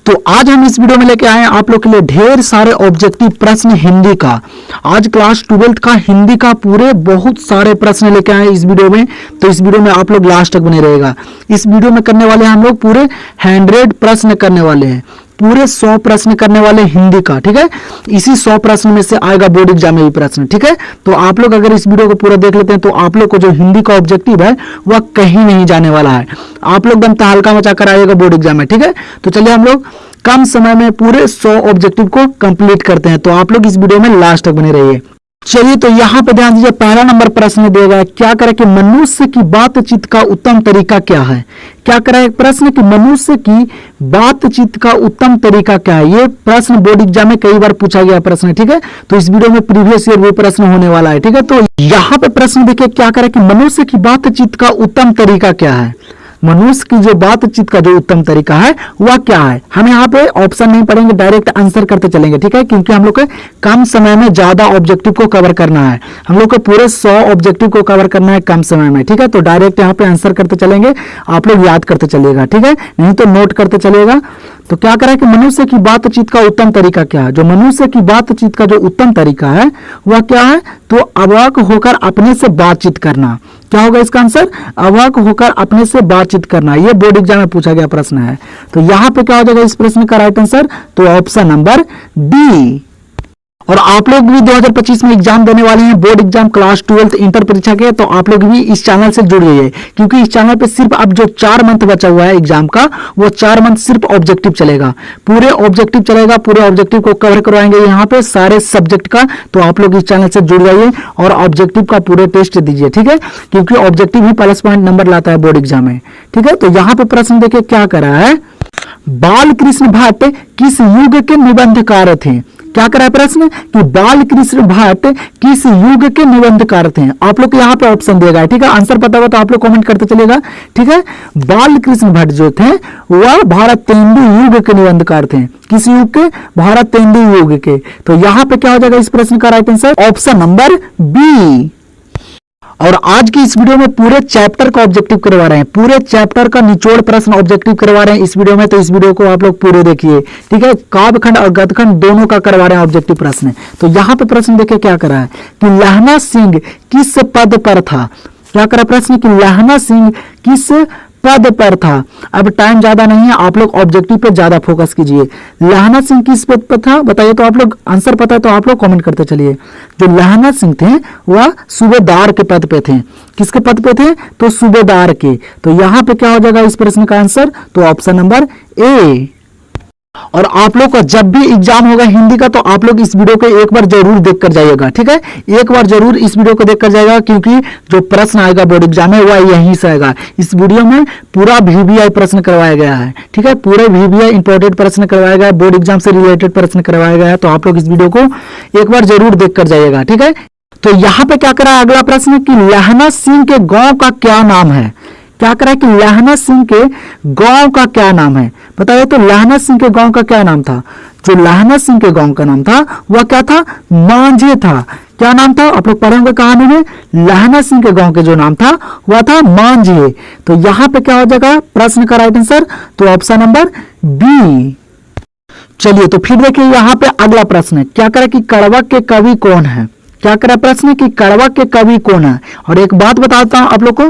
तो आज हम इस वीडियो में लेके आए हैं आप लोग के लिए ढेर सारे ऑब्जेक्टिव प्रश्न हिंदी का। आज क्लास 12th का हिंदी का पूरे बहुत सारे प्रश्न लेके आए हैं इस वीडियो में। तो इस वीडियो में आप लोग लास्ट तक बने रहेगा। इस वीडियो में करने वाले हैं हम लोग पूरे 100 प्रश्न करने वाले हैं, पूरे 100 प्रश्न करने वाले हिंदी का। ठीक है, इसी 100 प्रश्न में से आएगा बोर्ड एग्जाम में भी प्रश्न। ठीक है, तो आप लोग अगर इस वीडियो को पूरा देख लेते हैं तो आप लोग को जो हिंदी का ऑब्जेक्टिव है वह कहीं नहीं जाने वाला है। आप लोग एकदम तहलका मचा कर आएगा बोर्ड एग्जाम में। ठीक है, तो चलिए हम लोग कम समय में पूरे 100 ऑब्जेक्टिव को कंप्लीट करते हैं। तो आप लोग इस वीडियो में लास्ट तक बने रहिए। चलिए, तो यहां पे ध्यान दीजिए, पहला नंबर प्रश्न दिया गया है, क्या करें कि मनुष्य की बातचीत का उत्तम तरीका क्या है। क्या करें प्रश्न कि मनुष्य की बातचीत का उत्तम तरीका क्या है। ये प्रश्न बोर्ड एग्जाम में कई बार पूछा गया प्रश्न है। ठीक है, तो इस वीडियो में प्रीवियस ईयर भी प्रश्न होने वाला है। ठीक है, तो यहां पे प्रश्न देखिए, क्या करें कि मनुष्य की बातचीत का उत्तम तरीका क्या है। मनुष्य की जो बातचीत का जो उत्तम तरीका है वह क्या है। हम यहाँ पे ऑप्शन नहीं पढ़ेंगे, डायरेक्ट आंसर करते चलेंगे। ठीक है, क्योंकि हम लोग को कम समय में ज्यादा ऑब्जेक्टिव को कवर करना है। हम लोग को पूरे 100 ऑब्जेक्टिव को कवर करना है कम समय में। ठीक है, तो डायरेक्ट यहाँ पे आंसर करते चलेंगे, आप लोग याद करते चलिएगा। ठीक है, नहीं तो नोट करते चलिएगा। तो क्या करें कि मनुष्य की बातचीत का उत्तम तरीका क्या है। जो मनुष्य की बातचीत का जो उत्तम तरीका है वह क्या है, तो अवाक होकर अपने से बातचीत करना। क्या होगा इसका आंसर, अवाक होकर अपने से बातचीत करना। यह बोर्ड एग्जाम में पूछा गया प्रश्न है। तो यहां पे क्या हो जाएगा इस प्रश्न का राइट आंसर, तो ऑप्शन नंबर डी। और आप लोग भी 2025 में एग्जाम देने वाले हैं, board exam class 12th inter परीक्षा के। तो आप लोग भी इस चैनल से जुड़ जाइए, क्योंकि इस चैनल पे सिर्फ अब जो 4 मंथ बचा हुआ है एग्जाम का, वो 4 मंथ सिर्फ ऑब्जेक्टिव चलेगा, पूरे ऑब्जेक्टिव चलेगा। पूरे ऑब्जेक्टिव को कवर करवाएंगे यहाँ पे सारे सब्जेक्ट का। तो आप लोग इस चैनल से जुड़ जाइए और ऑब्जेक्टिव का पूरे टेस्ट दीजिए। ठीक है, क्योंकि ऑब्जेक्टिव ही प्लस पॉइंट नंबर लाता है बोर्ड एग्जाम में। ठीक है, तो यहाँ पे प्रश्न देखिए क्या करा है, बाल कृष्ण भट्ट किस युग के निबंधकार थे। क्या करा है प्रश्न कि बाल कृष्ण भट्ट किस युग के निबंधकार थे। आप लोग को यहाँ पे ऑप्शन दिया गया है। ठीक है, आंसर पता होगा तो आप लोग कमेंट करते चलेगा। ठीक है, बाल कृष्ण भट्ट जो थे वह भारतेंदु युग के निबंधकार थे। किस युग के, भारतेंदु युग के। तो यहाँ पे क्या हो जाएगा इस प्रश्न का right answer, option number B. और आज की इस वीडियो में पूरे चैप्टर का ऑब्जेक्टिव करवा रहे हैं, पूरे चैप्टर का निचोड़ प्रश्न ऑब्जेक्टिव करवा रहे हैं इस वीडियो में। तो इस वीडियो को आप लोग पूरे देखिए। ठीक है, काव्यखंड और गद्यखंड दोनों का करवा रहे हैं ऑब्जेक्टिव प्रश्न। तो यहाँ पे प्रश्न देखिए क्या करा है कि लहना सिंह किस पद पर था। क्या करा प्रश्न कि लहना सिंह किस पद पर था। अब टाइम ज्यादा नहीं है, आप लोग ऑब्जेक्टिव पे ज्यादा फोकस कीजिए। लहना सिंह किस पद पर था बताइए। तो आप लोग आंसर पता है तो आप लोग कमेंट करते चलिए। जो लहना सिंह थे वह सूबेदार के पद पे थे। किसके पद पे थे, तो सूबेदार के। तो यहाँ पे क्या हो जाएगा इस प्रश्न का आंसर, तो ऑप्शन नंबर ए। और आप लोग का जब भी एग्जाम होगा हिंदी का तो आप लोग इस वीडियो को एक बार जरूर देख कर जाइएगा। ठीक है, एक बार जरूर इस वीडियो को देख कर जाएगा, क्योंकि जो प्रश्न आएगा बोर्ड एग्जाम में वह यहीं से आएगा। इस वीडियो में पूरा VBI प्रश्न करवाया गया है। ठीक है, पूरे VBI इंपोर्टेड प्रश्न करवाया गया है, बोर्ड एग्जाम से रिलेटेड प्रश्न करवाया गया है। तो आप लोग इस वीडियो को एक बार जरूर देख कर जाइएगा। ठीक है, तो यहाँ पे क्या करा अगला प्रश्न कि लहना सिंह के गांव का क्या नाम है। क्या करा कि लहना सिंह के गांव का क्या नाम है बताइए। तो लहना सिंह के गांव का क्या नाम था। जो लहना सिंह के गांव का नाम था वह क्या था, मांझे था। क्या नाम था, आप लोग पढ़े होंगे कहानी में। लहना सिंह के गांव के जो नाम था वह था मांझे। तो यहां पे क्या हो जाएगा प्रश्न का राइट आंसर, तो ऑप्शन नंबर बी। चलिए, तो फिर देखिए यहाँ पे अगला प्रश्न है, क्या करा कि कड़वा के कवि कौन है। क्या करा प्रश्न कि कड़वा के कवि कौन है। और एक बात बताता हूं आप लोग को,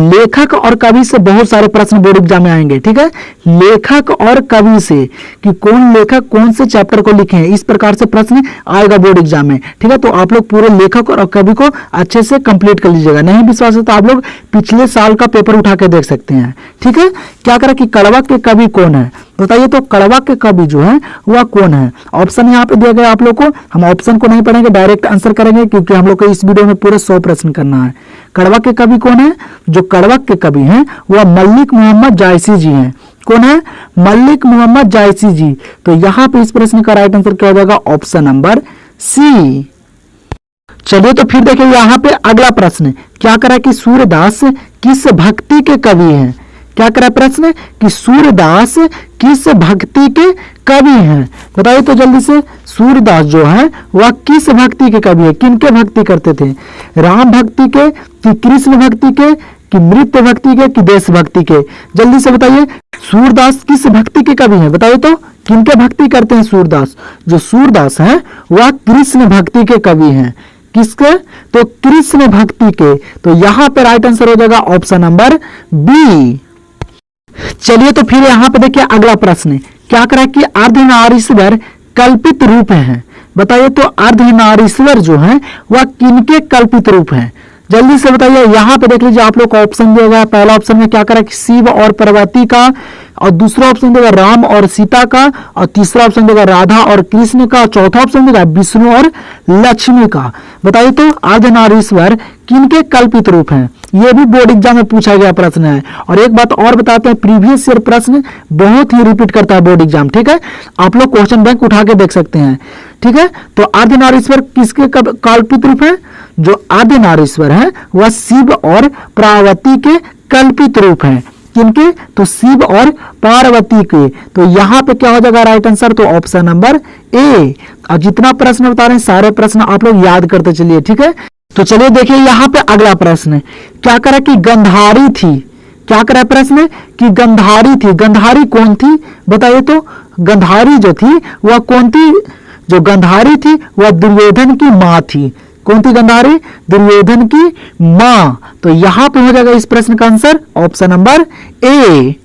लेखक और कवि से बहुत सारे प्रश्न बोर्ड एग्जाम में आएंगे। ठीक है, लेखक और कवि से कि कौन लेखक कौन से चैप्टर को लिखे हैं, इस प्रकार से प्रश्न आएगा बोर्ड एग्जाम में। ठीक है, तो आप लोग पूरे लेखक और कवि को अच्छे से कंप्लीट कर लीजिएगा। नहीं विश्वास है तो आप लोग पिछले साल का पेपर उठा के देख सकते हैं। ठीक है, क्या करा कि कड़वा के कवि कौन है बताइए। तो कड़वा के कवि जो है वह कौन है। ऑप्शन यहाँ पे दिया गया आप लोग को, हम ऑप्शन को नहीं पढ़ेंगे, डायरेक्ट आंसर करेंगे, क्योंकि हम लोग को इस वीडियो में पूरे 100 प्रश्न करना है। कड़वा के कवि कौन है, जो कड़वा के कवि हैं वह मलिक मोहम्मद जायसी जी हैं। कौन है, मलिक मोहम्मद जायसी जी। तो यहाँ पे इस प्रश्न का राइट आंसर क्या हो जाएगा, ऑप्शन नंबर सी। चलिए, तो फिर देखिए यहाँ पे अगला प्रश्न, क्या करा कि सूर्यदास किस भक्ति के कवि हैं। क्या करा प्रश्न कि सूर्यदास किस भक्ति के कवि हैं बताइए। तो जल्दी से, सूर्यदास जो है वह किस भक्ति के कवि है, किनके भक्ति करते थे। राम भक्ति के कि कृष्ण भक्ति के कि मृत्यु भक्ति के कि देशभक्ति के। जल्दी से बताइए, सूरदास किस भक्ति के कवि हैं बताइए तो, किनके भक्ति करते हैं? सूरदास। जो सूरदास हैं वह कृष्ण भक्ति के कवि हैं। किसके? तो कृष्ण भक्ति के। तो यहां पे राइट आंसर हो जाएगा ऑप्शन नंबर बी। चलिए तो फिर यहां पे देखिए अगला प्रश्न क्या करा कि अर्धनारीश्वर कल्पित रूप है। बताइए तो अर्धनारीश्वर जो है वह किनके कल्पित रूप है? जल्दी से बताइए। यहां पे देख लीजिए आप लोग को ऑप्शन दिया गया। पहला ऑप्शन में क्या करा कि शिव और पार्वती का, और दूसरा ऑप्शन देगा राम और सीता का, और तीसरा ऑप्शन देगा राधा और कृष्ण का, और चौथा ऑप्शन देगा विष्णु और लक्ष्मी का। बताइए तो अर्धनारीश्वर किनके कल्पित रूप हैं? यह भी बोर्ड एग्जाम में पूछा गया प्रश्न है। और एक बात और बताते हैं, प्रीवियस ईयर प्रश्न बहुत ही रिपीट करता है बोर्ड एग्जाम। ठीक है, आप लोग क्वेश्चन बैंक उठा के देख सकते हैं। ठीक है, तो अर्धनारीश्वर किसके कल्पित रूप है? जो अर्धनारीश्वर है वह शिव और पार्वती के कल्पित रूप है। किनके? तो शिव और पार्वती के। तो यहां पे क्या हो जाएगा राइट आंसर? तो ऑप्शन नंबर ए। और जितना प्रश्न बता रहे हैं सारे प्रश्न आप लोग याद करते चलिए। ठीक है, तो चलिए देखिए यहां पे अगला प्रश्न क्या करा कि गंधारी थी। क्या करा प्रश्न कि गंधारी थी। गंधारी कौन थी? बताइए तो गंधारी जो थी वह कौन थी? जो गंधारी थी वह दुर्योधन की मां थी। कौन थी गंधारी? दुर्योधन की मां। तो यहां पे हो जाएगा इस प्रश्न का आंसर ऑप्शन नंबर ए।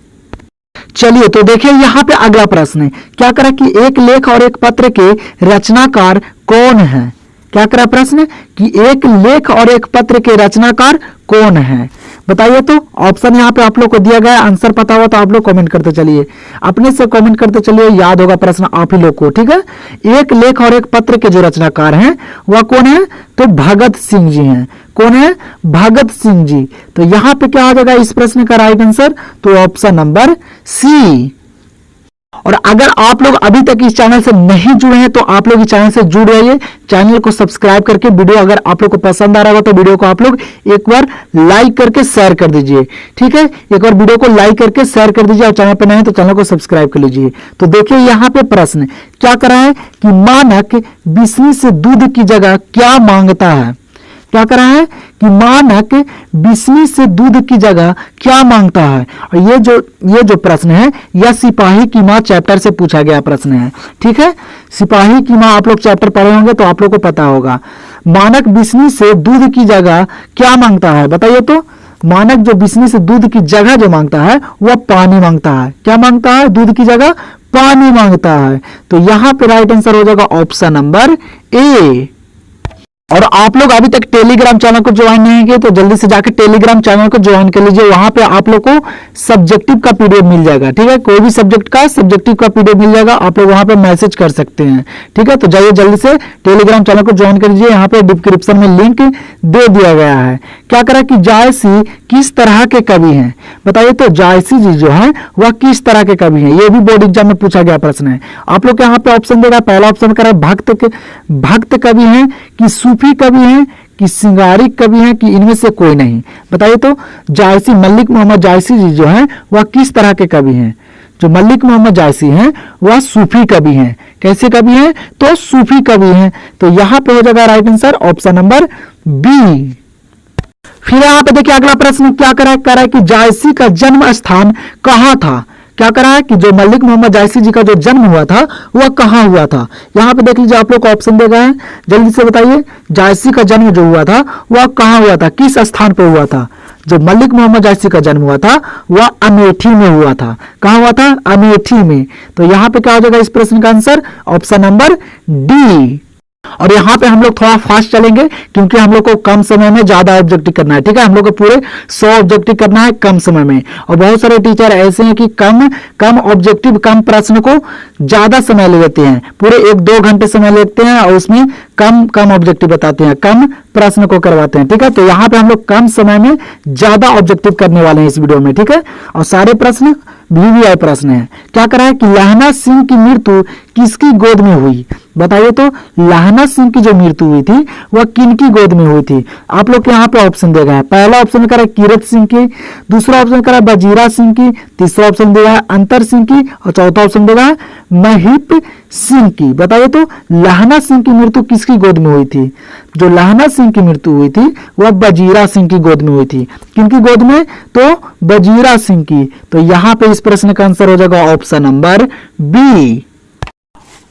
चलिए तो देखिए यहां पे अगला प्रश्न क्या करा कि एक लेख और एक पत्र के रचनाकार कौन है? क्या करा प्रश्न कि एक लेख और एक पत्र के रचनाकार कौन है? बताइए तो। ऑप्शन यहाँ पे आप लोग को दिया गया, आंसर पता हुआ तो आप लोग कमेंट करते चलिए, अपने से कमेंट करते चलिए, याद होगा प्रश्न आप ही लोग को। ठीक है, एक लेख और एक पत्र के जो रचनाकार हैं वह कौन है? तो भगत सिंह जी हैं। कौन है? भगत सिंह जी। तो यहां पे क्या आ जाएगा इस प्रश्न का राइट आंसर? तो ऑप्शन नंबर सी। और अगर आप लोग अभी तक इस चैनल से नहीं जुड़े हैं तो आप लोग इस चैनल से जुड़ जाइए। चैनल को सब्सक्राइब करके वीडियो अगर आप लोग को पसंद आ रहा होगा तो वीडियो को आप लोग एक बार लाइक करके शेयर कर दीजिए। ठीक है, एक बार वीडियो को लाइक करके शेयर कर दीजिए, और चैनल पर नए हैं तो चैनल को सब्सक्राइब कर लीजिए। तो देखिए यहाँ पे प्रश्न क्या करा है कि मानक बिस्नी से दूध की जगह क्या मांगता है? क्या करा है कि मानक बिस्नी से दूध की जगह क्या मांगता है? और ये जो प्रश्न है यह सिपाही की मां चैप्टर से पूछा गया प्रश्न है। ठीक है, सिपाही की मां आप लोग चैप्टर पढ़े होंगे तो आप लोग को पता होगा। मानक बिस्नी से दूध की जगह क्या मांगता है? बताइए तो। मानक जो बिस्नी से दूध की जगह जो मांगता है वह पानी मांगता है। क्या मांगता है? दूध की जगह पानी मांगता है। तो यहां पे राइट आंसर हो जाएगा ऑप्शन नंबर ए। और आप लोग अभी तक टेलीग्राम चैनल को ज्वाइन नहीं किए तो जल्दी से जाकर टेलीग्राम चैनल को ज्वाइन कर लीजिए। वहां पे आप लोग को सब्जेक्टिव का पीडीएफ मिल जाएगा। ठीक है, कोई भी सब्जेक्ट का सब्जेक्टिव का पीडीएफ मिल जाएगा, आप लोग वहां पे मैसेज कर सकते हैं। ठीक है, तो जाइए जल्दी से टेलीग्राम चैनल को ज्वाइन कर लीजिए। यहाँ पे डिस्क्रिप्शन में लिंक दे दिया गया है। क्या करा कि जायसी किस तरह के कवि हैं? बताइए तो जायसी जी जो है वह किस तरह के कवि हैं? ये भी बोर्ड एग्जाम में पूछा गया प्रश्न है। आप लोग यहाँ पे ऑप्शन देगा। पहला ऑप्शन करा भक्त कवि हैं कि सूफी कवि हैं कि सिंगारिक कवि हैं कि इनमें से कोई नहीं? बताइए तो। जायसी मलिक मोहम्मद जायसी जी जो हैं वह किस तरह के कवि हैं? जो मलिक मोहम्मद जायसी हैं वह सूफी कवि हैं। कैसे कवि हैं? तो सूफी कवि हैं। तो यहां पे हो जाएगा right answer option number B. फिर यहां पे देखिए अगला प्रश्न क्या करा है कि जायसी का जन्म स्थान कहां था? क्या करा है कि जो मलिक मोहम्मद जायसी जी का जो जन्म हुआ था वह कहां हुआ था? यहां पे देख लीजिए आप लोग को ऑप्शन दे गए हैं, जल्दी से बताइए। जायसी का जन्म जो हुआ था वह कहां हुआ था? किस स्थान पे हुआ था? जो मलिक मोहम्मद जायसी का जन्म हुआ था वह अमेठी में हुआ था। कहां हुआ था? अमेठी में। तो यहां पे क्या हो जाएगा इस प्रश्न का आंसर? Option number D. और यहाँ पे हम लोग थोड़ा फास्ट चलेंगे क्योंकि हम लोग को कम समय में ज्यादा ऑब्जेक्टिव करना है। ठीक है, हम लोग को पूरे 100 ऑब्जेक्टिव करना है कम समय में। और बहुत सारे टीचर ऐसे हैं कि कम ऑब्जेक्टिव कम प्रश्न को ज्यादा समय ले लेते हैं, पूरे 1-2 घंटे समय लेते हैं और उसमें कम ऑब्जेक्टिव बताते हैं, कम प्रश्न को करवाते हैं। ठीक है, तो यहाँ पे हम लोग कम समय में ज्यादा ऑब्जेक्टिव करने वाले हैं इस वीडियो में। ठीक है, और सारे प्रश्न VVI प्रश्न है। क्या करा है कि लहना सिंह की मृत्यु किसकी गोद में हुई? बताइए तो। लहना सिंह की जो मृत्यु हुई थी वह किनकी गोद में हुई थी? आप लोग के यहाँ पे ऑप्शन देगा है। पहला ऑप्शन करा कीरत सिंह की, दूसरा ऑप्शन करा बजीरा सिंह की, तीसरा ऑप्शन देगा है अंतर सिंह की, और चौथा ऑप्शन देगा है महिप सिंह की। बताइए तो लहना सिंह की मृत्यु किसकी गोद में हुई थी? जो लहना सिंह की मृत्यु हुई थी वह बजीरा सिंह की गोद में हुई थी। किनकी गोद में? तो बजीरा सिंह की। तो यहां पे इस प्रश्न का आंसर हो जाएगा ऑप्शन नंबर बी।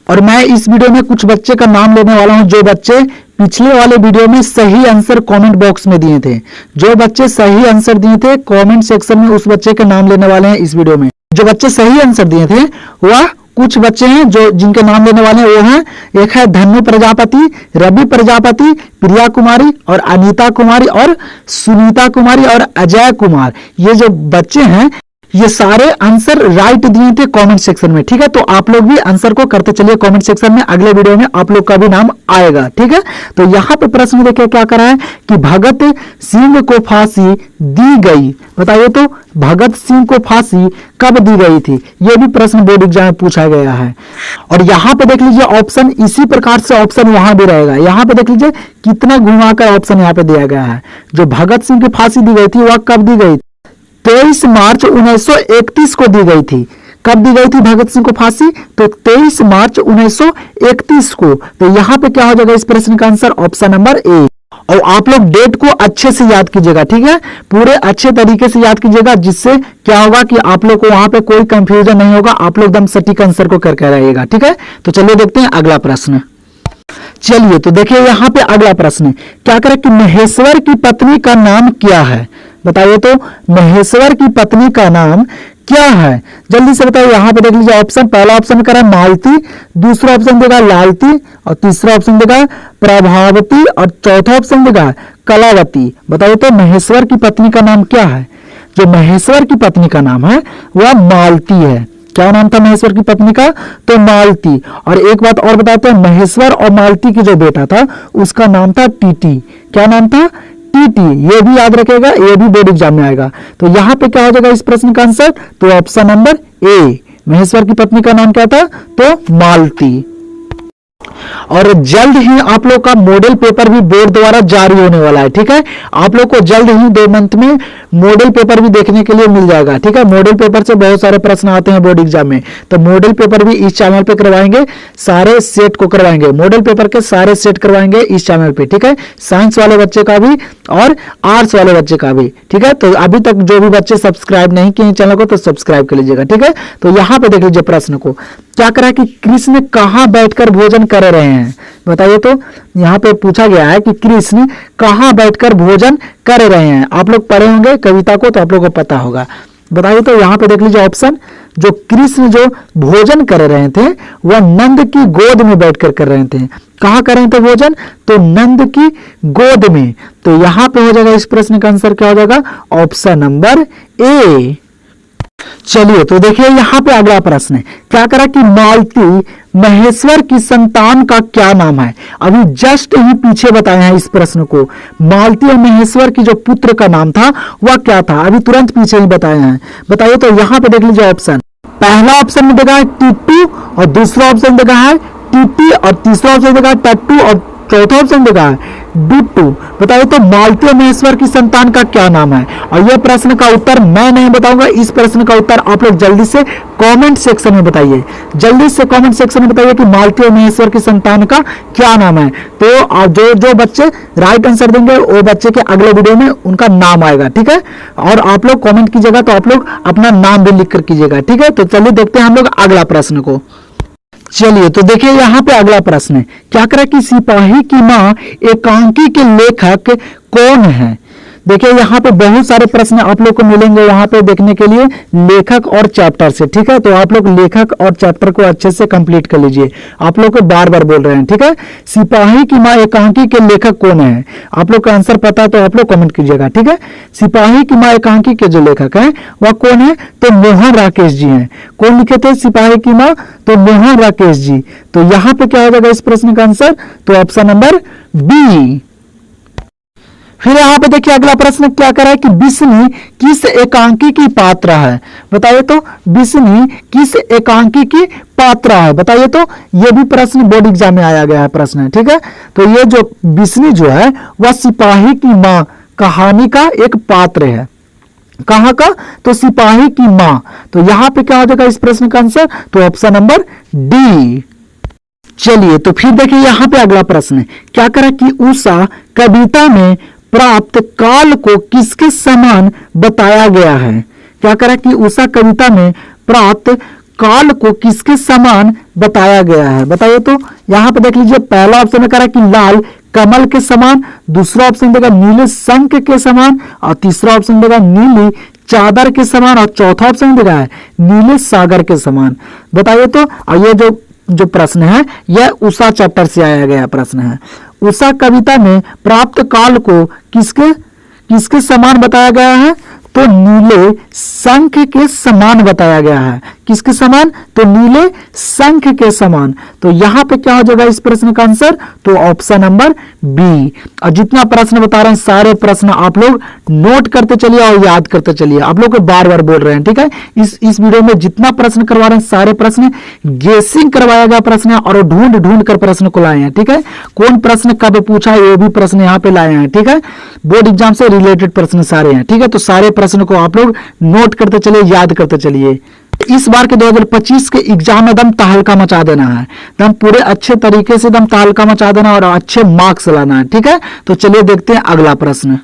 और मैं इस वीडियो में कुछ बच्चे का नाम लेने वाला हूं जो बच्चे पिछले वाले वीडियो में सही आंसर कमेंट बॉक्स में दिए थे। जो बच्चे सही आंसर दिए थे कमेंट सेक्शन में उस बच्चे का नाम लेने वाले हैं इस वीडियो में। जो बच्चे सही आंसर दिए थे वह कुछ बच्चे हैं जो जिनके नाम लेने वाले हैं वो हैं, एक है धनु प्रजापति, रवि प्रजापति, प्रिया कुमारी और अनीता कुमारी और सुनीता कुमारी और अजय कुमार। ये जो बच्चे हैं ये सारे आंसर राइट दिए थे कमेंट सेक्शन में। ठीक है, तो आप लोग भी आंसर को करते चलिए कमेंट सेक्शन में। अगले वीडियो में आप लोग का भी नाम आएगा। ठीक है, तो यहां पे प्रश्न देखिए क्या करा है कि भगत सिंह को फांसी दी गई। बताइए तो भगत सिंह को फांसी कब दी गई थी? यह भी प्रश्न बोर्ड एग्जाम में पूछा गया है। और यहां पे देख लीजिए ऑप्शन इसी प्रकार से ऑप्शन वहां भी रहेगा। यहां पे देख लीजिए कितना घुमाकर ऑप्शन यहाँ पे दिया गया है। जो भगत सिंह की फांसी दी गई थी वह कब दी गई? 23 मार्च 1931 को दी गई थी। कब दी गई थी भगत सिंह को फांसी? तो 23 मार्च 1931 को। तो यहां पे क्या हो जाएगा इस प्रश्न का आंसर? Option number A. और आप लोग डेट को अच्छे से याद कीजिएगा। ठीक है, पूरे अच्छे तरीके से याद कीजिएगा, जिससे क्या होगा कि आप लोग को वहां पे कोई कंफ्यूजन नहीं होगा। आप लोग एकदम सटीक आंसर को करके रहिएगा। ठीक है, तो चलिए देखते हैं अगला प्रश्न। चलिए तो देखिए यहां पे अगला प्रश्न क्या करें कि महेश्वर की पत्नी का नाम क्या है? बताइए तो महेश्वर की पत्नी का नाम क्या है? जल्दी से बताइए। यहां पे देख लीजिए ऑप्शन, पहला ऑप्शन करा मालती, दूसरा ऑप्शन देगा लालती और तीसरा ऑप्शन देगा प्रभावती और चौथा ऑप्शन देगा कलावती। बताइए तो महेश्वर की पत्नी का नाम क्या है? जो महेश्वर की पत्नी का नाम है वह मालती है। क्या नाम था महेश्वर की पत्नी का? तो मालती। और एक बात और बताते हैं, महेश्वर और मालती की जो बेटा था उसका नाम था टीटी। क्या नाम था? टीटी। ये भी याद रखेगा, ये भी बोर्ड एग्जाम में आएगा। तो यहां पे क्या हो जाएगा इस प्रश्न का आंसर? तो ऑप्शन नंबर ए। महेश्वर की पत्नी का नाम क्या था? तो मालती। और जल्द ही आप लोग का मॉडल पेपर भी बोर्ड द्वारा जारी होने वाला है। ठीक है, आप लोग को जल्द ही 2 मंथ में मॉडल पेपर भी देखने के लिए मिल जाएगा। ठीक है, मॉडल पेपर से बहुत सारे प्रश्न आते हैं बोर्ड एग्जाम में, तो मॉडल पेपर भी इस चैनल पे करवाएंगे। सारे सेट को करवाएंगे, मॉडल पेपर के सारे सेट करवाएंगे इस चैनल पे। ठीक है, साइंस वाले बच्चे का भी और आर्ट्स वाले बच्चे का भी। ठीक है, तो अभी तक जो भी बच्चे सब्सक्राइब नहीं किए चैनल को तो सब्सक्राइब कर लीजिएगा। ठीक है, तो यहां पे देख लीजिए प्रश्न को क्या करा कि कृष्ण कहां बैठकर भोजन कर रहे हैं? बताइए तो यहां पे पूछा गया है कि कृष्ण कहां बैठकर भोजन कर रहे हैं। आप लोग पढ़े होंगे कविता को तो आप लोगों को पता होगा। बताइए तो यहां पे देख लीजिए ऑप्शन, जो कृष्ण जो भोजन कर रहे थे वह नंद की गोद में बैठकर कर रहे थे। कहां कर रहे थे भोजन? तो नंद की गोद में। तो यहां पे हो जाएगा इस प्रश्न का आंसर क्या हो जाएगा? Option number A. चलिए तो देखिए यहां पे अगला प्रश्न है क्या करा कि मालती महेश्वर की संतान का क्या नाम है? अभी जस्ट ही पीछे बताए हैं इस प्रश्न को। मालती और महेश्वर की जो पुत्र का नाम था वह क्या था? अभी तुरंत पीछे ही बताए हैं। बताइए तो यहां पे देख लीजिए ऑप्शन, पहला ऑप्शन में देखा है टिट्टू और दूसरा ऑप्शन देखा है टिट्टी और तीसरा ऑप्शन देखा है टट्टू और चौथा ऑप्शन देखा है डुट्टू। बताइए तो मालती और महेश्वर की संतान का क्या नाम है? और यह प्रश्न का उत्तर मैं नहीं बताऊंगा, इस प्रश्न का उत्तर आप लोग जल्दी से कमेंट सेक्शन में बताइए। जल्दी से कमेंट सेक्शन में बताइए कि मालती और महेश्वर की संतान का क्या नाम है। तो जो जो बच्चे राइट आंसर देंगे वो बच्चे के अगले वीडियो में उनका नाम आएगा। ठीक है, और आप लोग कमेंट कीजिएगा तो आप लोग अपना नाम भी लिख कर कीजिएगा। ठीक है, तो चलिए देखते हैं हम लोग अगला प्रश्न को। चलिए तो देखिए यहां पे अगला प्रश्न है क्या करा कि सिपाही की मां एकांकी के लेखक कौन है? देखिए यहाँ पे बहुत सारे प्रश्न आप लोग को मिलेंगे यहाँ पे देखने के लिए लेखक और चैप्टर से। ठीक है, तो आप लोग लेखक और चैप्टर को अच्छे से कंप्लीट कर लीजिए। आप लोग को बार बार बोल रहे हैं। ठीक है, सिपाही की मां एकांकी के लेखक कौन है? आप लोग का आंसर पता है तो आप लोग कमेंट कीजिएगा। ठीक है, सिपाही की मां एकांकी के जो लेखक है वह कौन है? तो मोहन राकेश जी हैं। कौन लिखे थे सिपाही की मां? तो मोहन राकेश जी। तो यहाँ पे क्या हो जाएगा इस प्रश्न का आंसर? तो ऑप्शन नंबर बी। फिर यहाँ पे देखिए अगला प्रश्न क्या करा है कि बिस्नी किस एकांकी की पात्र है? बताइए तो बिस्नी किस एकांकी की पात्र है? बताइए तो ये भी प्रश्न बोर्ड एग्जाम में आया गया है प्रश्न है। ठीक है, तो ये जो बिस्नी जो है वह सिपाही की मां कहानी का एक पात्र है। कहां का? तो सिपाही की मां। तो यहां पे क्या हो जाएगा इस प्रश्न का आंसर? तो ऑप्शन नंबर डी। चलिए तो फिर देखिए यहाँ पे अगला प्रश्न है, क्या करा कि उषा कविता में प्राप्त काल को किसके समान बताया गया है। क्या करा कि उषा कविता में प्राप्त काल को किसके समान बताया गया है, बताइए। तो यहाँ पे देख लीजिए, पहला ऑप्शन में करा कि लाल कमल के समान, दूसरा ऑप्शन देगा नीले शंख के समान, और तीसरा ऑप्शन देगा नीली चादर के समान, और चौथा ऑप्शन देगा है नीले सागर के समान। बताइए तो। और ये जो प्रश्न है यह उषा चैप्टर से आया गया प्रश्न है। उषा कविता में प्राप्त काल को किसके समान बताया गया है, तो नीले शंख के समान बताया गया है। किसके समान, तो नीले शंख के समान। तो यहां पे क्या हो जाएगा इस प्रश्न का आंसर, तो ऑप्शन नंबर बी। और जितना प्रश्न बता रहे हैं सारे प्रश्न आप लोग नोट करते चलिए और याद करते चलिए। आप लोग को बार बार बोल रहे हैं, ठीक है। इस वीडियो में जितना प्रश्न करवा रहे हैं सारे प्रश्न गेसिंग करवाया गया प्रश्न है, और ढूंढ ढूंढ कर प्रश्न को लाए हैं, ठीक है। कौन प्रश्न कब पूछा है ये भी प्रश्न यहाँ पे लाए हैं, ठीक है। बोर्ड एग्जाम से रिलेटेड प्रश्न सारे हैं, ठीक है। तो सारे प्रश्न को आप लोग नोट करते चलिए, याद करते चलिए। इस बार के 2025 के एग्जाम में दम तहलका मचा देना है, दम पूरे अच्छे तरीके से दम तहलका मचा देना और अच्छे मार्क्स लाना है, ठीक है। तो चलिए देखते हैं अगला प्रश्न।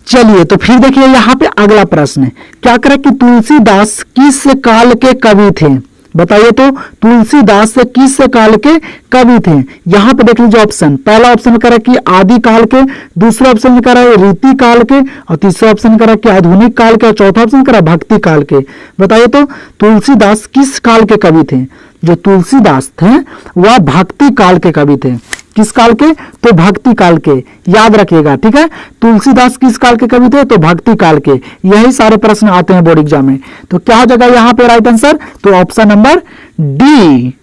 चलिए तो फिर देखिए यहाँ पे अगला प्रश्न, क्या करें कि तुलसीदास किस काल के कवि थे। बताइए तो तुलसीदास से किस काल के कवि थे। यहाँ पे देख लीजिए ऑप्शन, पहला ऑप्शन करा कि आदि काल के, दूसरा ऑप्शन करा रीति काल के, और तीसरा ऑप्शन करा कि आधुनिक काल के, और चौथा ऑप्शन करा भक्ति काल के। बताइए तो तुलसीदास किस काल के कवि थे। जो तुलसीदास थे वह भक्ति काल के कवि थे। किस काल के, तो भक्ति काल के, याद रखिएगा, ठीक है। तुलसीदास किस काल के कवि थे, तो भक्ति काल के। यही सारे प्रश्न आते हैं बोर्ड एग्जाम में। तो क्या हो जाएगा यहाँ पे राइट आंसर, तो ऑप्शन नंबर डी।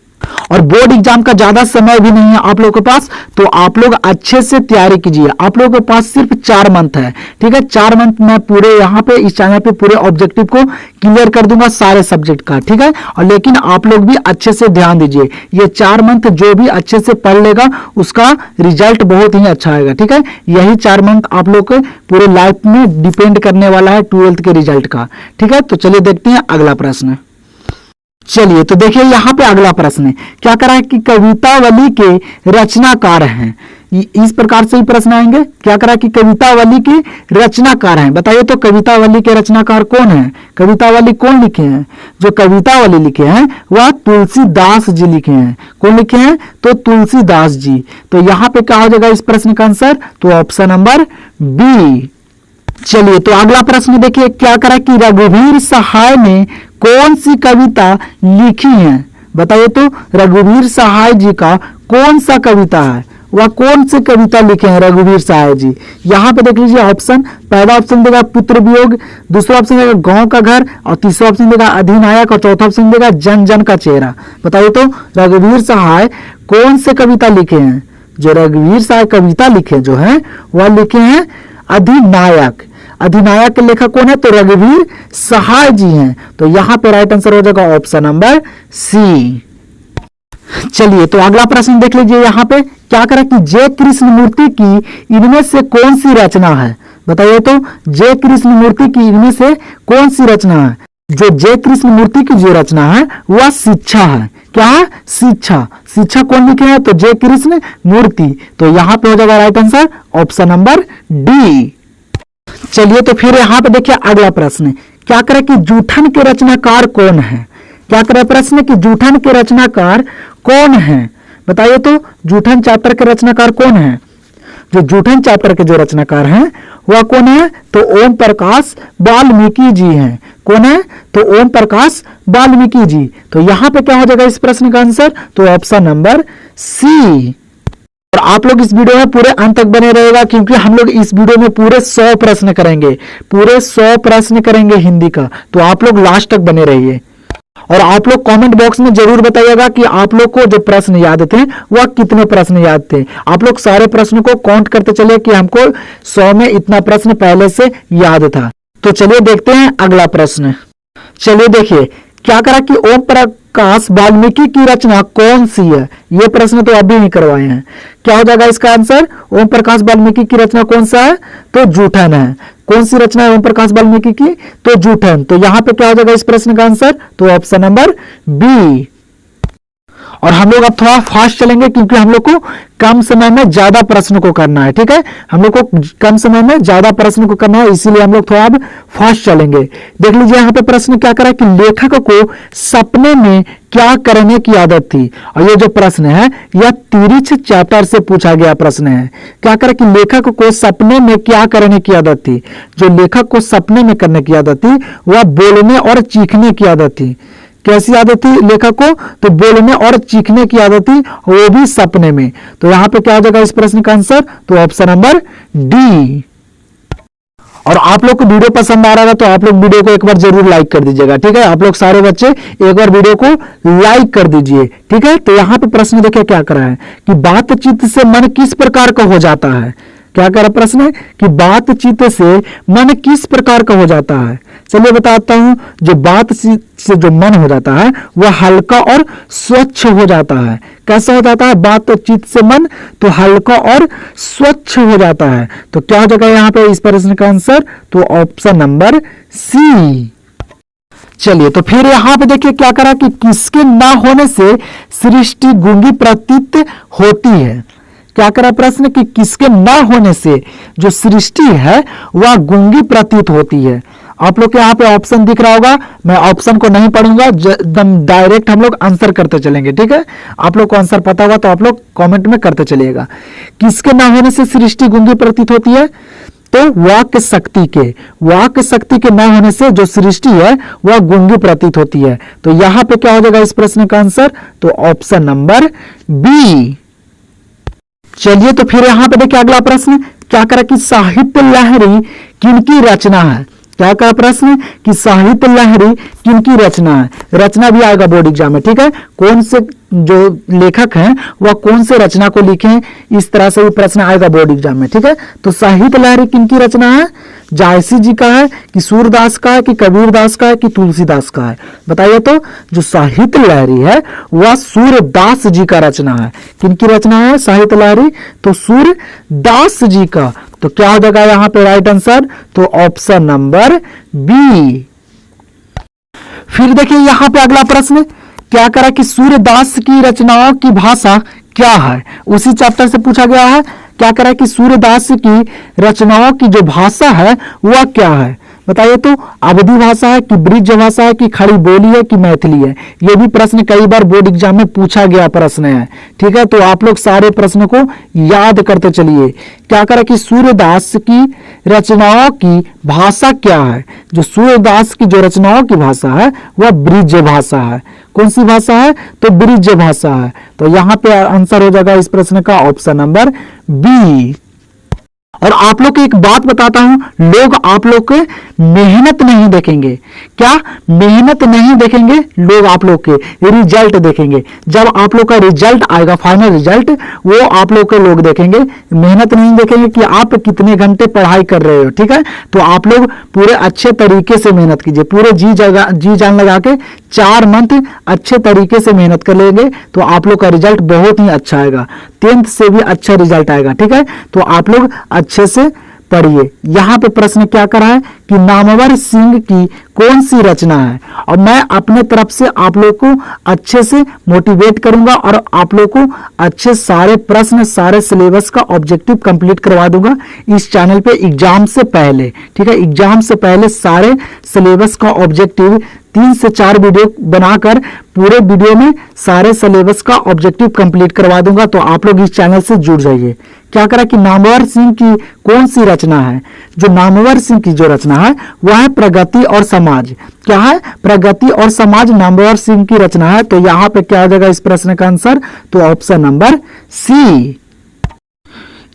और बोर्ड एग्जाम का ज्यादा समय भी नहीं है आप लोगों के पास, तो आप लोग अच्छे से तैयारी कीजिए। आप लोगों के पास सिर्फ 4 मंथ है, ठीक है। 4 मंथ में पूरे यहाँ पे इस चैनल पे पूरे ऑब्जेक्टिव को क्लियर कर दूंगा सारे सब्जेक्ट का, ठीक है। और लेकिन आप लोग भी अच्छे से ध्यान दीजिए, ये 4 मंथ जो भी अच्छे से पढ़ लेगा उसका रिजल्ट बहुत ही अच्छा आएगा, ठीक है। यही 4 मंथ आप लोग के पूरे लाइफ में डिपेंड करने वाला है 12th के रिजल्ट का, ठीक है। तो चलिए देखते हैं अगला प्रश्न। चलिए तो देखिए यहाँ पे अगला प्रश्न है, क्या करा है कि कवितावली के रचनाकार हैं। इस प्रकार से ही प्रश्न आएंगे, क्या करा कि कवितावली के रचनाकार हैं। बताइए तो कवितावली के रचनाकार कौन है, कवितावली कौन लिखे हैं। जो कवितावली लिखे हैं वह तुलसीदास जी लिखे हैं। कौन लिखे हैं, तो तुलसीदास जी। तो यहाँ पे क्या हो जाएगा इस प्रश्न का आंसर, तो ऑप्शन नंबर बी। चलिए तो अगला प्रश्न देखिए, क्या करा कि रघुवीर सहाय ने कौन सी कविता लिखी है। बताइए तो रघुवीर सहाय जी का कौन सा कविता है, वह कौन सी कविता लिखे हैं रघुवीर सहाय जी। यहाँ पे देख लीजिए ऑप्शन, पहला ऑप्शन देगा पुत्र वियोग, दूसरा ऑप्शन देगा गांव का घर, और तीसरा ऑप्शन देगा अधिनायक, और चौथा ऑप्शन देगा जन जन का चेहरा। बताइए तो रघुवीर सहाय कौन से कविता लिखे हैं। जो रघुवीर सहाय कविता लिखे जो है वह लिखे हैं अधिनायक। अधिनायक के लेखक कौन है, तो रघुवीर सहाय जी हैं। तो यहां पे राइट आंसर हो जाएगा ऑप्शन नंबर सी। चलिए तो अगला प्रश्न देख लीजिए, यहाँ पे क्या करें कि जय कृष्ण मूर्ति की इनमें से कौन सी रचना है। बताइए तो जय कृष्ण मूर्ति की इनमें से कौन सी रचना है। जो जय कृष्ण मूर्ति की जो रचना है वह शिक्षा है। क्या है, शिक्षा। शिक्षा कौन लिखे हैं, तो जय कृष्ण मूर्ति। तो यहाँ पे हो जाएगा right answer option number D. चलिए तो फिर यहाँ पे देखिए अगला प्रश्न, क्या करें कि जूठन के रचनाकार कौन है। क्या करें प्रश्न कि जूठन के रचनाकार कौन है। बताइए तो जूठन चैप्टर के रचनाकार कौन है। जो जूठन चैप्टर के जो रचनाकार हैं वह कौन है, तो ओम प्रकाश वाल्मीकि जी हैं। कौन है, तो ओम प्रकाश वाल्मीकि जी। तो यहाँ पे क्या हो जाएगा इस प्रश्न का आंसर, तो ऑप्शन नंबर सी। और आप लोग इस वीडियो में पूरे अंत तक बने रहेगा, क्योंकि हम लोग इस वीडियो में पूरे 100 प्रश्न करेंगे, पूरे 100 प्रश्न करेंगे हिंदी का। तो आप लोग लास्ट तक बने रहिए। और आप लोग कमेंट बॉक्स में जरूर बताइएगा कि आप लोग को जो प्रश्न याद थे वह कितने प्रश्न याद थे। आप लोग सारे प्रश्न को काउंट करते चले कि हमको 100 में इतना प्रश्न पहले से याद था। तो चलिए देखते हैं अगला प्रश्न। चलिए देखिए, क्या करा कि ओम प्रकाश वाल्मीकि की रचना कौन सी है। यह प्रश्न तो अभी नहीं करवाए हैं। क्या हो जाएगा इसका आंसर, ओम प्रकाश वाल्मीकि की रचना कौन सा है, तो जूठन है। कौन सी रचना है ओम प्रकाश वाल्मीकि की, तो जूठन। तो यहां पे क्या हो जाएगा इस प्रश्न का आंसर, तो ऑप्शन नंबर बी। और हम लोग अब थोड़ा फास्ट चलेंगे क्योंकि हम लोग को कम समय में ज्यादा प्रश्न को करना है। ठीक है, हम लोग को कम समय में ज्यादा प्रश्न को करना है, इसीलिए हम लोग थोड़ा अब फास्ट चलेंगे। देख लीजिए यहाँ पे प्रश्न क्या करा कि लेखक को सपने में क्या करने की आदत थी। और ये जो प्रश्न है यह तिरिछ चैप्टर से पूछा गया प्रश्न है। क्या करा कि लेखक को सपने में क्या करने की आदत थी। जो लेखक को सपने में करने की आदत थी वह बोलने और चीखने की आदत थी। कैसी आदत थी लेखक को, तो बोलने और चीखने की आदत थी, वो भी सपने में। तो यहां पे क्या हो जाएगा इस प्रश्न का आंसर, तो ऑप्शन नंबर डी। और आप लोग को वीडियो पसंद आ रहा है तो आप लोग वीडियो को एक बार जरूर लाइक कर दीजिएगा। ठीक है, आप लोग सारे बच्चे एक बार वीडियो को लाइक कर दीजिए। ठीक है, तो यहाँ पे प्रश्न देखिए क्या करा है कि बातचीत से मन किस प्रकार का हो जाता है। क्या करा प्रश्न है कि बातचीत से मन किस प्रकार का हो जाता है। चलिए बताता हूं, जो बातचीत से जो मन हो जाता है वह हल्का और स्वच्छ हो जाता है। कैसा हो जाता है बातचीत से मन, तो हल्का और स्वच्छ हो जाता है। तो क्या हो जाएगा यहाँ पे इस प्रश्न का आंसर, तो ऑप्शन नंबर सी। चलिए तो फिर यहां पे देखिए क्या करा कि किसके ना होने से सृष्टि गूंगी प्रतीत होती है। क्या करा प्रश्न कि किसके ना होने से जो सृष्टि है वह गूंगी प्रतीत होती है। आप लोग के यहाँ पे ऑप्शन दिख रहा होगा, मैं ऑप्शन को नहीं पढ़ूंगा, एकदम डायरेक्ट हम लोग आंसर करते चलेंगे। ठीक है, आप लोग को आंसर पता होगा तो आप लोग कमेंट में करते चलिएगा। किसके ना होने से सृष्टि गूंगी प्रतीत होती है, तो वाक शक्ति के न होने से जो सृष्टि है वह गूंगी प्रतीत होती है। तो यहां पे क्या हो जाएगा इस प्रश्न का आंसर, तो ऑप्शन नंबर बी। चलिए तो फिर यहां पे देखिए अगला प्रश्न क्या करा कि साहित्य लहरी किनकी रचना है। क्या करा प्रश्न कि साहित्य लहरी किनकी रचना है। रचना भी आएगा बोर्ड एग्जाम में। ठीक है, कौन से जो लेखक हैं वह कौन से रचना को लिखे हैं, इस तरह से भी प्रश्न आएगा बोर्ड एग्जाम में। ठीक है, तो साहित्य लहरी किनकी रचना है, जायसी जी का है कि सूरदास का है कि कबीरदास का है कि तुलसीदास का है। बताइए तो जो साहित्य लहरी है वह सूरदास जी का रचना है। किनकी रचना है साहित्य लहरी, तो सूरदास जी का। तो क्या हो जाएगा यहाँ पे राइट आंसर, तो ऑप्शन नंबर बी। फिर देखिए यहां पे अगला प्रश्न क्या करा कि सूरदास की रचनाओं की भाषा क्या है। उसी चैप्टर से पूछा गया है। क्या करा कि सूरदास की रचनाओं की जो भाषा है वह क्या है। बताइए तो अवधी भाषा है कि ब्रिज भाषा है कि खड़ी बोली है कि मैथिली है। यह भी प्रश्न कई बार बोर्ड एग्जाम में पूछा गया प्रश्न है। ठीक है, तो आप लोग सारे प्रश्नों को याद करते चलिए। क्या करा कि सूरदास की रचनाओं की भाषा क्या है। जो सूरदास की जो रचनाओं की भाषा है वह ब्रिज भाषा है। कौन सी भाषा है, तो ब्रिज भाषा है। तो यहां पे आंसर हो जाएगा इस प्रश्न का ऑप्शन नंबर बी। और आप लोग को एक बात बताता हूं, लोग आप लोग के मेहनत नहीं देखेंगे। क्या मेहनत नहीं देखेंगे, लोग आप लोग के रिजल्ट देखेंगे। जब आप लोग का रिजल्ट आएगा, फाइनल रिजल्ट, वो आप लोग के लोग देखेंगे। मेहनत नहीं देखेंगे कि आप कितने घंटे पढ़ाई कर रहे हो। ठीक है, तो आप लोग पूरे अच्छे तरीके से मेहनत कीजिए, पूरे जी जान लगा के 4 मंथ अच्छे तरीके से मेहनत कर लेंगे तो आप लोग का रिजल्ट बहुत ही अच्छा आएगा। 10th से भी अच्छा रिजल्ट आएगा। ठीक है, तो आप लोग अच्छे से पढ़िए। यहां पे प्रश्न क्या करा है कि नामवर सिंह की कौन सी रचना है। और मैं अपने तरफ से आप लोग को अच्छे से मोटिवेट करूंगा और आप लोग को अच्छे सारे प्रश्न, सारे सिलेबस का ऑब्जेक्टिव कंप्लीट करवा दूंगा इस चैनल पे एग्जाम से पहले। ठीक है, एग्जाम से पहले सारे सिलेबस का ऑब्जेक्टिव 3 से 4 वीडियो बनाकर पूरे वीडियो में सारे सिलेबस का ऑब्जेक्टिव कंप्लीट करवा दूंगा। तो आप लोग इस चैनल से जुड़ जाइए। क्या करा कि नामवर सिंह की कौन सी रचना है। जो नामवर सिंह की जो रचना है वह है प्रगति और समाज। क्या है, प्रगति और समाज नामवर सिंह की रचना है। तो यहां पे क्या हो जाएगा इस प्रश्न का आंसर, तो ऑप्शन नंबर सी।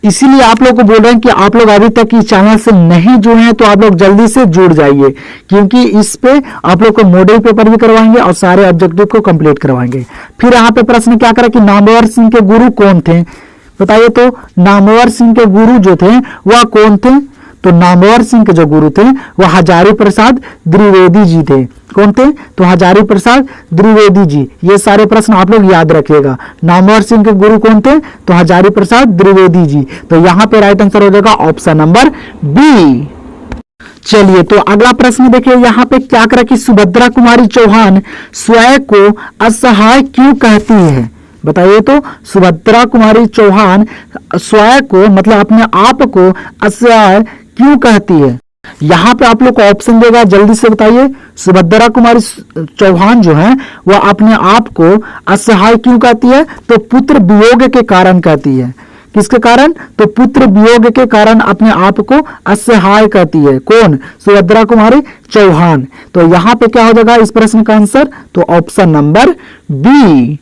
इसीलिए आप लोग को बोल रहे हैं कि आप लोग अभी तक इस चैनल से नहीं जुड़े हैं तो आप लोग जल्दी से जुड़ जाइए, क्योंकि इस पे आप लोग को मॉडल पेपर भी करवाएंगे और सारे ऑब्जेक्टिव को कंप्लीट करवाएंगे। फिर यहाँ पे प्रश्न क्या करा कि नामवर सिंह के गुरु कौन थे। बताइए तो नामवर सिंह के गुरु जो थे वह कौन थे। तो नामवर सिंह के जो गुरु थे वह हजारी प्रसाद द्विवेदी जी थे। कौन थे, तो हजारी प्रसाद द्विवेदी जी। ये सारे प्रश्न आप लोग याद रखिएगा। नामवर सिंह के गुरु कौन थे, तो हजारी प्रसाद द्विवेदी जी। तो यहां पे राइट आंसर हो जाएगा ऑप्शन नंबर बी। चलिए तो अगला प्रश्न देखिए यहां पे क्या करा कि सुभद्रा कुमारी चौहान स्वयं को असहाय क्यों कहती है। बताइए तो सुभद्रा कुमारी चौहान स्वयं को मतलब अपने आप को असहाय क्यों कहती है? यहां पे आप लोग को ऑप्शन देगा, जल्दी से बताइए। सुभद्रा कुमारी चौहान जो है वह अपने आप को असहाय क्यों कहती है? तो पुत्र वियोग के कारण कहती है। किसके कारण? तो पुत्र वियोग के कारण अपने आप को असहाय कहती है। कौन? सुभद्रा कुमारी चौहान। तो यहां पे क्या हो जाएगा इस प्रश्न का आंसर? तो ऑप्शन नंबर बी।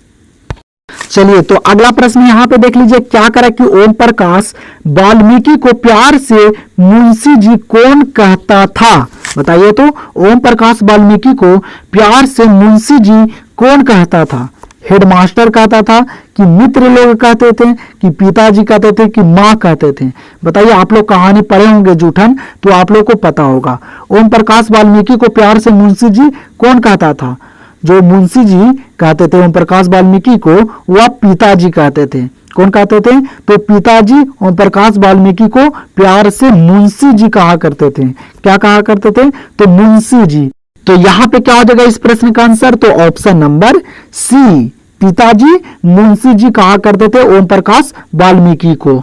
चलिए तो अगला प्रश्न यहां पे देख लीजिए, क्या करा कि ओम प्रकाश वाल्मीकि को प्यार से मुंशी जी कौन कहता था? बताइए तो ओम प्रकाश वाल्मीकि को प्यार से मुंशी जी कौन कहता था? हेडमास्टर कहता था कि मित्र लोग कहते थे कि पिताजी कहते थे कि माँ कहते थे? बताइए, आप लोग कहानी पढ़े होंगे जूठन तो आप लोग को पता होगा। ओम प्रकाश वाल्मीकि को प्यार से मुंशी जी कौन कहता था? जो मुंशी जी कहते थे ओम प्रकाश वाल्मीकि को वह पिताजी कहते थे। कौन कहते थे? तो पिताजी ओम प्रकाश वाल्मीकि को प्यार से मुंशी जी कहा करते थे। क्या कहा करते थे? तो मुंशी जी। तो यहां पे क्या हो जाएगा इस प्रश्न का आंसर? तो ऑप्शन नंबर सी, पिताजी मुंशी जी कहा करते थे ओम प्रकाश वाल्मीकि को।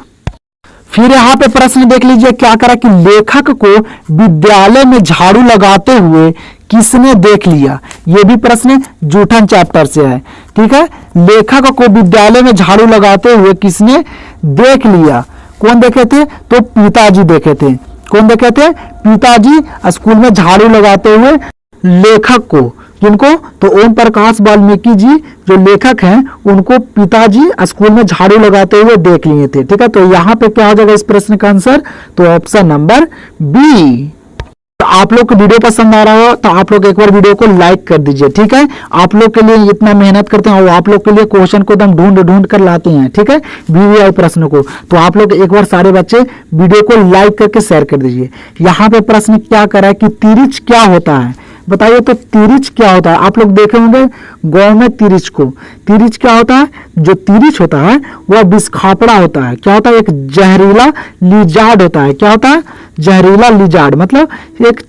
फिर यहाँ पे प्रश्न देख लीजिए, क्या करा कि लेखक को विद्यालय में झाड़ू लगाते हुए किसने देख लिया? ये भी प्रश्न जूठन चैप्टर से है। ठीक है, लेखक को विद्यालय में झाड़ू लगाते हुए किसने देख लिया? कौन देखे थे? तो पिताजी देखे थे। कौन देखे थे? पिताजी स्कूल में झाड़ू लगाते हुए लेखक को। किनको? तो ओम प्रकाश वाल्मीकि जी जो लेखक हैं उनको पिताजी स्कूल में झाड़ू लगाते हुए देख लिए थे। ठीक है, तो यहाँ पे क्या हो जाएगा इस प्रश्न का आंसर? तो ऑप्शन नंबर बी। तो आप लोग को वीडियो पसंद आ रहा हो तो आप लोग एक बार वीडियो को लाइक कर दीजिए। ठीक है, आप लोग के लिए इतना मेहनत करते हैं और आप लोग के लिए क्वेश्चन को एकदम ढूंढ कर लाते हैं। ठीक है, वीवीआई प्रश्न को। तो आप लोग एक बार सारे बच्चे वीडियो को लाइक करके शेयर कर दीजिए। यहाँ पे प्रश्न क्या कर रहा है कि तिरिच क्या होता है? बताइए तो तिरिच क्या होता है? आप लोग देखे होंगे गांव में तिरिच को। तिरिच क्या होता है? जो तिरिच होता है वह बिस्खापड़ा होता है। क्या होता है? एक जहरीला लिजार्ड होता है। क्या होता है? जहरीला लिजार्ड, मतलब एक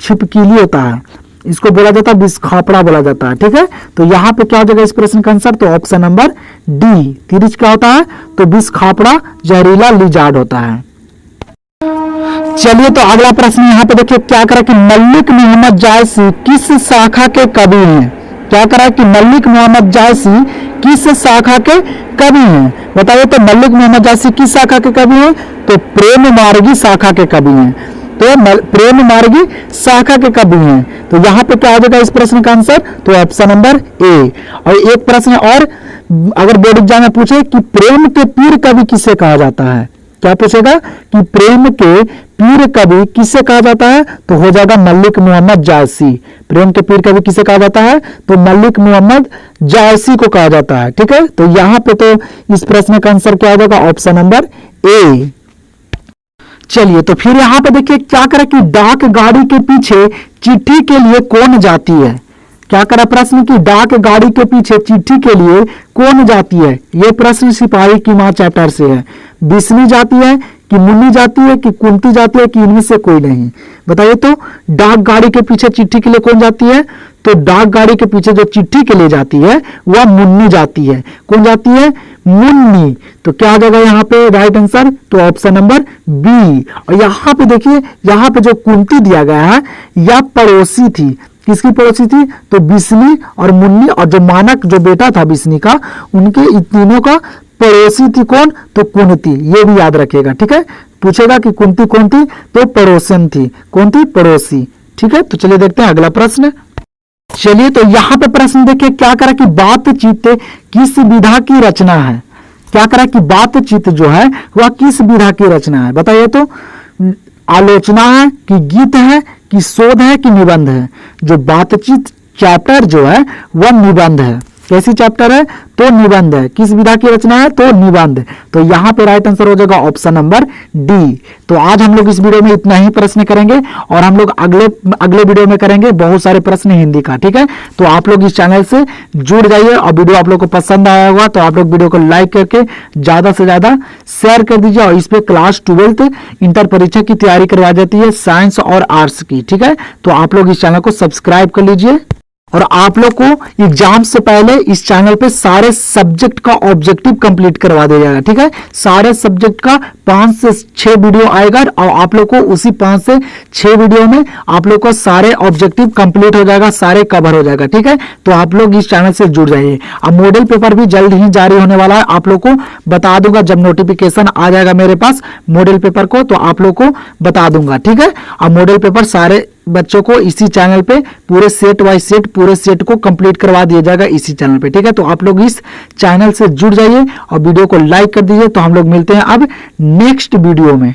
छिपकली होता है। इसको बोला जाता है बिस्खापड़ा बोला जाता है। ठीक है, तो यहाँ पे क्या हो जाएगा इस प्रश्न का आंसर? तो ऑप्शन नंबर डी। तिरिच क्या होता है? तो बिस्खापड़ा जहरीला लिजार्ड होता है। चलिए तो अगला प्रश्न यहाँ पे देखिए, क्या करा कि मलिक मोहम्मद जायसी किस शाखा के कवि हैं? क्या करा कि मलिक मोहम्मद जायसी किस शाखा के कवि हैं? बताइए तो मलिक मोहम्मद जायसी किस शाखा के कवि हैं? तो प्रेम मार्गी शाखा के कवि हैं। तो प्रेम मार्गी शाखा के कवि हैं। तो यहाँ पे क्या हो जाएगा इस प्रश्न का आंसर? तो ऑप्शन नंबर ए। और एक प्रश्न और अगर बोर्ड एग्जाम में पूछे कि प्रेम के पीर कवि किसे कहा जाता है? क्या पूछेगा कि प्रेम के पीर कवि किसे कहा जाता है? तो हो जाएगा मलिक मोहम्मद जायसी। प्रेम के पीर कवि किसे कहा जाता है? तो मलिक मोहम्मद जायसी को कहा जाता है। ठीक है, तो यहाँ पे तो इस प्रश्न का आंसर क्या हो जाएगा? Option number A. चलिए तो फिर यहाँ पे देखिए, क्या करा कि डाक गाड़ी के पीछे चिट्ठी के लिए कौन जाती है? क्या करा प्रश्न की डाक गाड़ी के पीछे चिट्ठी के लिए कौन जाती है? ये प्रश्न सिपाही की मां चैप्टर से है। बिस्मी जाती है कि मुन्नी जाती है कि कुंती जाती है कि इनमें से कोई नहीं? बताइए तो डाक गाड़ी के पीछे चिट्ठी के लिए कौन जाती है? तो डाक गाड़ी के पीछे जो चिट्ठी के लिए जाती है वह मुन्नी जाती है। कौन जाती है? मुन्नी। तो क्या आ जाएगा यहाँ पे राइट आंसर? तो ऑप्शन नंबर बी। और यहाँ पे देखिए, यहाँ पे जो कुंती दिया गया है यह पड़ोसी थी। किसकी पड़ोसी थी? तो बिस्मी और मुन्नी, और जो मानक जो बेटा था बिस्मी का, उनके तीनों का पड़ोसी थी। कौन? तो कुंती। ये भी याद रखिएगा। ठीक है, पूछेगा कि कुंती कौन थी? तो पड़ोसन थी। कौन थी? पड़ोसी। ठीक है, तो चलिए देखते हैं अगला प्रश्न। चलिए तो यहाँ पे प्रश्न देखिए, क्या करा कि बातचीत किस विधा की रचना है? क्या करा कि बातचीत जो है वह किस विधा की रचना है? बताइए तो आलोचना है कि गीत है कि शोध है कि निबंध है? जो बातचीत चैप्टर जो है वह निबंध है। कैसी चैप्टर है? तो निबंध है। किस विधा की रचना है? तो निबंध। तो यहाँ पे राइट आंसर हो जाएगा ऑप्शन नंबर डी। तो आज हम लोग इस वीडियो में इतना ही प्रश्न करेंगे और हम लोग अगले वीडियो में करेंगे बहुत सारे प्रश्न हिंदी का। ठीक है, तो आप लोग इस चैनल से जुड़ जाइए और वीडियो आप लोग को पसंद आया होगा तो आप लोग वीडियो को लाइक करके ज्यादा से ज्यादा शेयर कर दीजिए। और इस पे क्लास 12th इंटर परीक्षा की तैयारी करवाई जाती है साइंस और आर्ट्स की। ठीक है, तो आप लोग इस चैनल को सब्सक्राइब कर लीजिए। और आप लोग को एग्जाम से पहले इस चैनल पे सारे सब्जेक्ट का ऑब्जेक्टिव कंप्लीट करवा दिया जाएगा। ठीक है, सारे सब्जेक्ट का 5 से 6 वीडियो आएगा और आप लोग को उसी 5 से 6 वीडियो में आप लोग को सारे ऑब्जेक्टिव कंप्लीट हो जाएगा, सारे कवर हो जाएगा। ठीक है, तो आप लोग इस चैनल से जुड़ जाइए। अब मॉडल पेपर भी जल्द ही जारी होने वाला है, आप लोग को बता दूंगा जब नोटिफिकेशन आ जाएगा मेरे पास मॉडल पेपर को, तो आप लोग को बता दूंगा। ठीक है, अब मॉडल पेपर सारे बच्चों को इसी चैनल पे पूरे सेट वाइज सेट पूरे सेट को कंप्लीट करवा दिया जाएगा इसी चैनल पे। ठीक है, तो आप लोग इस चैनल से जुड़ जाइए और वीडियो को लाइक कर दीजिए। तो हम लोग मिलते हैं अब नेक्स्ट वीडियो में।